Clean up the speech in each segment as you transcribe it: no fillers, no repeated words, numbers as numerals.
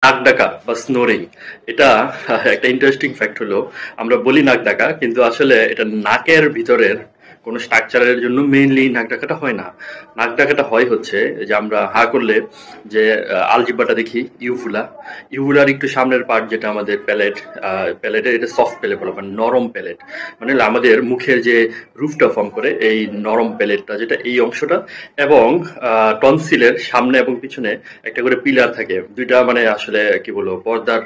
নাক ডাকা বা স্নোরিং, এটা একটা ইন্টারেস্টিং ফ্যাক্ট হলো, আমরা বলি নাক ডাকা কিন্তু আসলে এটা নাকের ভিতরের কোনো স্ট্রাকচারের জন্য মেইনলি নাক ডাকাটা হয় না। নাক ডাকাটা হয় হচ্ছে যে আমরা হা করলে যে আলজিব্বাটা দেখি, ইউভুলা, ইউভুলার একটু সামনের পার্ট যেটা আমাদের প্যালেট, প্যালেটের এটা সফট প্যালেট বলা, মানে নরম প্যালেট, মানে আমাদের মুখের যে রুফটা ফর্ম করে এই নরম প্যালেটটা, যেটা এই অংশটা, এবং টনসিলের সামনে এবং পিছনে একটা করে পিলার থাকে, দুইটা মানে আসলে কি বলবো পর্দার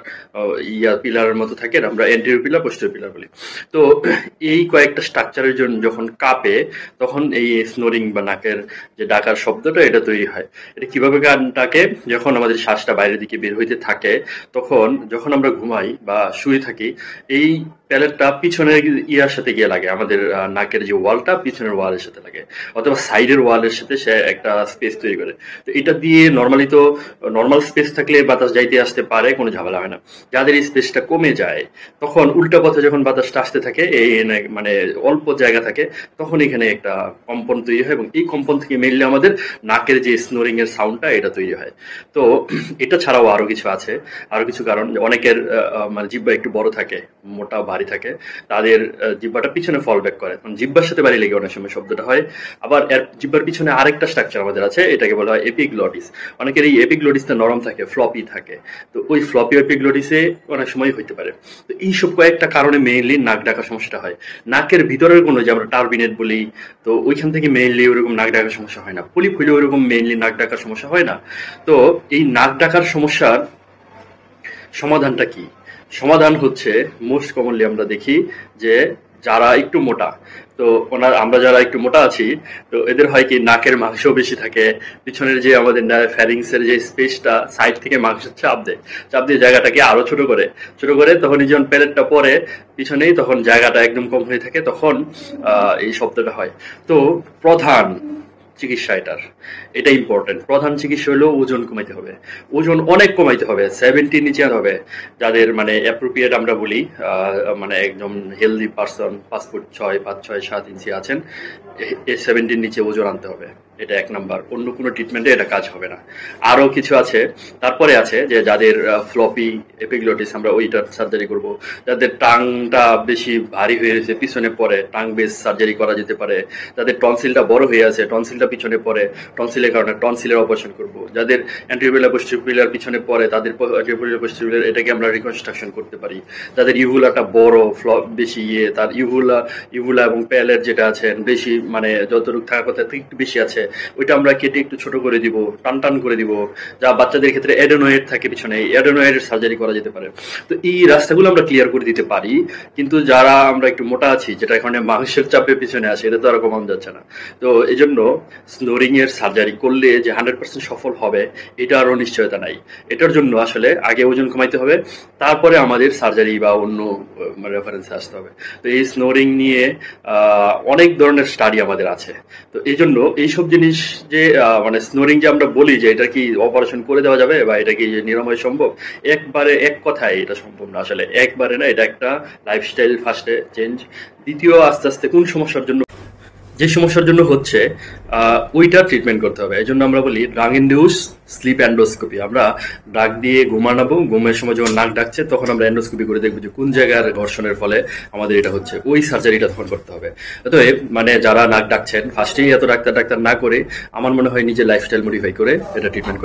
পিলারের মতো থাকে, আমরা এন্টেরিয়র পিলার পোস্টেরিয়র পিলার বলি। তো এই কয়েকটা স্ট্রাকচারের জন্য যখন কাঁপে তখন এই স্নোরিং বা নাকের যে ডাকার শব্দটা এটা তৈরি হয়। এটা কিভাবে গান ডাকে, যখন আমাদের শ্বাসটা বাইরের দিকে বের হইতে থাকে, তখন যখন আমরা ঘুমাই বা শুয়ে থাকি, এই প্যালেটটা পিছনের ইয়ার সাথে গিয়ে লাগে, আমাদের নাকের যে ওয়ালটা পিছনের ওয়ালের সাথে লাগে, অথবা সাইডের ওয়ালের সাথে সে একটা স্পেস তৈরি করে। তো এটা দিয়ে নর্মালি তো নর্মাল স্পেস থাকলে বাতাস যাইতে আসতে পারে, কোনো ঝামেলা হয় না। যাদের এই স্পেসটা কমে যায়, তখন উল্টা পথে যখন বাতাসটা আসতে থাকে, এই মানে অল্প জায়গা থাকে, তখন এখানে একটা কম্পন তৈরি হয়, এবং এই কম্পন থেকে মেনলি আমাদের নাকের যে স্নোরিং এর সাউন্ডটা এটা তৈরি হয়। তো এটা ছাড়াও আরো কিছু আছে, আরো কিছু কারণ, অনেকের মানে জিহ্বা একটু বড় থাকে, মোটা ভারী থাকে, তাদের জিহ্বাটা পিছনে ফল ব্যাক করে, মানে জিহ্বার সাথে বাড়ি লেগে অনেক সময় শব্দটা হয়। আবার এর জিহ্বার পিছনে আরেকটা স্ট্রাকচার আমাদের আছে, এটাকে বলা হয় এপিগ্লটিস। অনেকের এই এপিগ্লটিসটা নরম থাকে, ফ্লপি থাকে, তো ওই ফ্লপি এপিগ্লটিসে অনেক সময় হইতে পারে। তো এইসব কয়েকটা কারণে মেইনলি নাক ডাকার সমস্যাটা হয়। নাকের ভিতরের কোনো, যে আমরা টার্বিনেট বলি, তো ওইখান থেকে মেইনলি ওরকম নাক ডাকার সমস্যা হয় না, পলিপ হইলে ওরকম মেইনলি নাক ডাকার সমস্যা হয় না। তো এই নাক ডাকার সমস্যার সমাধানটা কি? সমাধান হচ্ছে মোস্ট কমনলি আমরা দেখি যে যারা একটু মোটা, তো আমরা যারা একটু মোটা আছি, তো এদের হয় কি নাকের মাংস বেশি থাকে, পিছনের যে আমাদের ফ্যারিংস এর যে স্পেসটা সাইড থেকে মাংস চাপ দিয়ে জায়গাটাকে আরো ছোট করে তখন যখন প্যালেটটা পরে পিছনেই, তখন জায়গাটা একদম কম হয়ে থাকে, তখন এই শব্দটা হয়। তো প্রধান চিকিৎসা এটা ইম্পর্টেন্ট। প্রধান চিকিৎসা হলো ওজন কমাইতে হবে, ওজন অনেক কমাইতে হবে, 70 নিচে আনতে হবে। যাদের মানে অ্যাপ্রোপ্রিয়েট আমরা বলি, মানে একদম হেলদি পারসন, 5 ফুট 6, 5, 6, 7 ইঞ্চি আছেন, 70 নিচে ওজন আনতে হবে। এটা এক নাম্বার, অন্য কোনো ট্রিটমেন্টে এটা কাজ হবে না। আরো কিছু আছে, তারপরে আছে যে যাদের ফ্লপি এপিগ্লটিস, আমরা ওইটার সার্জারি করব। যাদের টাংটা বেশি ভারী হয়ে গেছে পিছনে পড়ে, টাং বেস সার্জারি করা যেতে পারে। যাদের টনসিলটা বড় হয়ে আছে, টনসিলটা পিছনে পড়ে, টনসিলের কারণে টনসিলের অপারেশন করব। যাদের অ্যান্টিরিওর পোস্টেরিয়র পিছনে পড়ে, তাদের অ্যান্টিরিওর পোস্টেরিয়র এটাকে আমরা রিকনস্ট্রাকশন করতে পারি। যাদের ইউভুলাটা বড়, বেশি তার ইউভুলা এবং প্যালেট যেটা আছে বেশি, মানে যতটুকু থাকার কথা একটু বেশি আছে, ওইটা আমরা কেটে একটু ছোট করে দিব, টান করে দিব। যা বাচ্চাদের ক্ষেত্রে অ্যাডেনয়েড থাকে পিছনে, অ্যাডেনয়েডের সার্জারি করা যেতে পারে। তো এই রাস্তাগুলো আমরা ক্লিয়ার করে দিতে পারি। কিন্তু যারা আমরা একটু মোটা আছি, যেটা এখানে মাংসের চাপে পিছনে আসে, এটা তো আর কমানো যাচ্ছে না। তো এই জন্য স্নোরিং এর সার্জারি করলে যে 100% সফল হবে, এটা আরো নিশ্চয়তা নাই। এটার জন্য আসলে আগে ওজন কমাইতে হবে, তারপরে আমাদের সার্জারি বা অন্য রেফারেন্সে আসতে হবে। তো এই স্নোরিং নিয়ে অনেক ধরনের স্টাডি আমাদের আছে। তো এই জন্য এইসব জিনিস যে মানে স্নোরিং যে আমরা বলি যে এটা কি অপারেশন করে দেওয়া যাবে বা এটা কি নিরাময় সম্ভব, একবারে এক কথায় এটা সম্ভব না। আসলে একবারে না, এটা একটা লাইফস্টাইল ফার্স্টে চেঞ্জ, দ্বিতীয় আস্তে আস্তে কোন সমস্যার জন্য, যে সমস্যার জন্য হচ্ছে ওইটা ট্রিটমেন্ট করতে হবে। এই জন্য আমরা বলি ড্রাগ ইনডিউস স্লিপ অ্যান্ডোস্কোপি। আমরা ড্রাগ দিয়ে ঘুমানাবো, ঘুমের সময় যখন নাক ডাকছে তখন আমরা অ্যান্ডোস্কোপি করে দেখবো যে কোন জায়গার ঘর্ষণের ফলে আমাদের এটা হচ্ছে, ওই সার্জারিটা তখন করতে হবে। অতএব মানে যারা নাক ডাকছেন, ফার্স্টেই এত ডাক্তার না করে আমার মনে হয় নিজের লাইফস্টাইল মডিফাই করে এটা ট্রিটমেন্ট